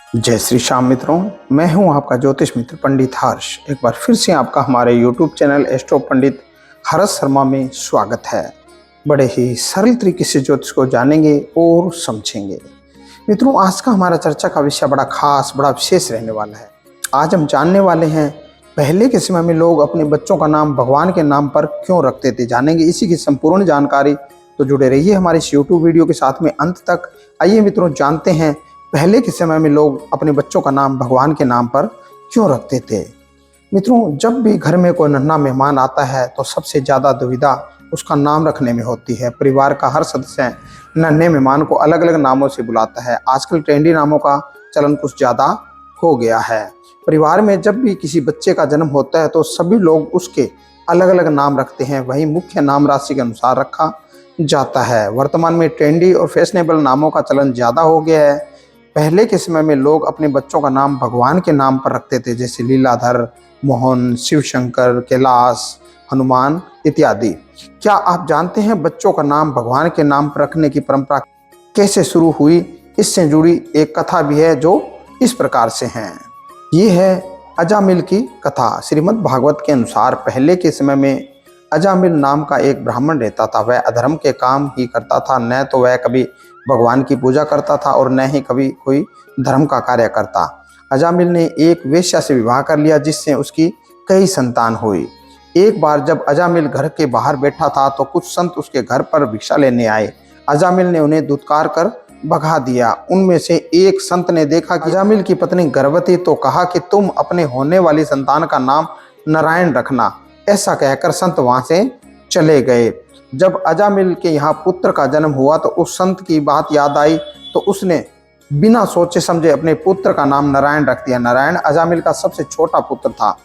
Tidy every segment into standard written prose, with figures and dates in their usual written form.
जय श्री श्याम मित्रों, मैं हूं आपका ज्योतिष मित्र पंडित हर्ष। एक बार फिर से आपका हमारे YouTube चैनल एस्ट्रो पंडित हर्ष शर्मा में स्वागत है। बड़े ही सरल तरीके से ज्योतिष को जानेंगे और समझेंगे। मित्रों, आज का हमारा चर्चा का विषय बड़ा खास, बड़ा विशेष रहने वाला है। आज हम जानने वाले हैं पहले के समय में लोग अपने बच्चों का नाम भगवान के नाम पर क्यों रखते थे। जानेंगे इसी की संपूर्ण जानकारी, तो जुड़े रहिए हमारे इस YouTube वीडियो के साथ में अंत तक। आइए मित्रों, जानते हैं पहले के समय में लोग अपने बच्चों का नाम भगवान के नाम पर क्यों रखते थे। मित्रों, जब भी घर में कोई नन्हा मेहमान आता है तो सबसे ज़्यादा दुविधा उसका नाम रखने में होती है। परिवार का हर सदस्य नन्हे मेहमान को अलग अलग नामों से बुलाता है। आजकल ट्रेंडी नामों का चलन कुछ ज़्यादा हो गया है। परिवार में जब भी किसी बच्चे का जन्म होता है तो सभी लोग उसके अलग अलग नाम रखते हैं। वहीं मुख्य नाम राशि के अनुसार रखा जाता है। वर्तमान में ट्रेंडी और फैशनेबल नामों का चलन ज़्यादा हो गया है। पहले के समय में लोग अपने बच्चों का नाम भगवान के नाम पर रखते थे, जैसे लीलाधर, मोहन, शिव शंकर, कैलाश, हनुमान इत्यादि। क्या आप जानते हैं बच्चों का नाम भगवान के नाम पर रखने की परंपरा कैसे शुरू हुई? इससे जुड़ी एक कथा भी है जो इस प्रकार से है। ये है अजामिल की कथा। श्रीमद् भागवत के अनुसार पहले के समय में अजामिल नाम का एक ब्राह्मण रहता था। वह अधर्म के काम ही करता था। न तो वह कभी भगवान की पूजा करता था और न ही कभी कोई धर्म का कार्य करता। अजामिल ने एक वेश्या से विवाह कर लिया, जिससे उसकी कई संतान हुई। एक बार जब अजामिल घर के बाहर बैठा था तो कुछ संत उसके घर पर भिक्षा लेने आए। अजामिल ने उन्हें धुतकार कर भगा दिया। उनमें से एक संत ने देखा कि अजामिल की पत्नी गर्भवती, तो कहा कि तुम अपने होने वाली संतान का नाम नारायण रखना। ऐसा कहकर संत वहां से चले गए। जब अजामिल के यहाँ पुत्र का जन्म हुआ तो उस संत की बात याद आई, तो उसने बिना सोचे समझे अपने पुत्र का नाम नारायण रख दिया। नारायण अजामिल का सबसे छोटा पुत्र था,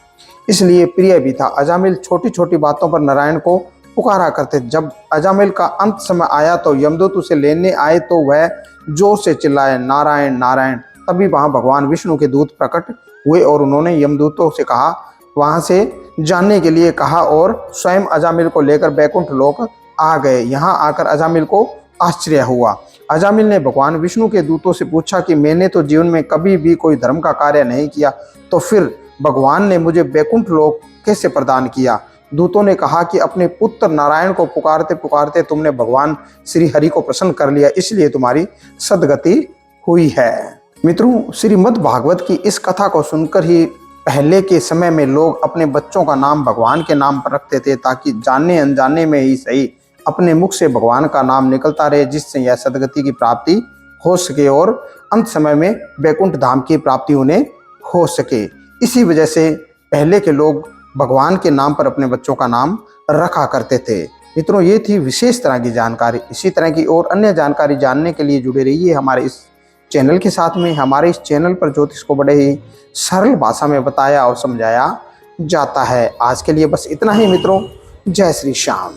इसलिए प्रिय भी था। अजामिल छोटी छोटी बातों पर नारायण को पुकारा करते। जब अजामिल का अंत समय आया तो यमदूत उसे लेने आए तो वह जोर से चिल्लाए, नारायण नारायण। तभी वहां भगवान विष्णु के दूत प्रकट हुए और उन्होंने यमदूतों से कहा, वहां से जानने के लिए कहा, और स्वयं अजामिल को लेकर बैकुंठ लोक आ गए। यहाँ आकर अजामिल को आश्चर्य हुआ। अजामिल ने भगवान विष्णु के दूतों से पूछा कि मैंने तो जीवन में कभी भी कोई धर्म का कार्य नहीं किया, तो फिर भगवान ने मुझे बैकुंठ लोक कैसे प्रदान किया? दूतों ने कहा कि अपने पुत्र नारायण को पुकारते पुकारते तुमने भगवान श्री हरि को प्रसन्न कर लिया, इसलिए तुम्हारी सदगति हुई है। मित्रों, श्रीमद् भागवत की इस कथा को सुनकर ही पहले के समय में लोग अपने बच्चों का नाम भगवान के नाम पर रखते थे, ताकि जाने अनजाने में ही सही अपने मुख से भगवान का नाम निकलता रहे, जिससे यह सदगति की प्राप्ति हो सके और अंत समय में बैकुंठ धाम की प्राप्ति उन्हें हो सके। इसी वजह से पहले के लोग भगवान के नाम पर अपने बच्चों का नाम रखा करते थे। मित्रों, ये थी विशेष तरह की जानकारी। इसी तरह की और अन्य जानकारी जानने के लिए जुड़े रहिए हमारे इस चैनल के साथ में। हमारे इस चैनल पर ज्योतिष को बड़े ही सरल भाषा में बताया और समझाया जाता है। आज के लिए बस इतना ही मित्रों। जय श्री श्याम।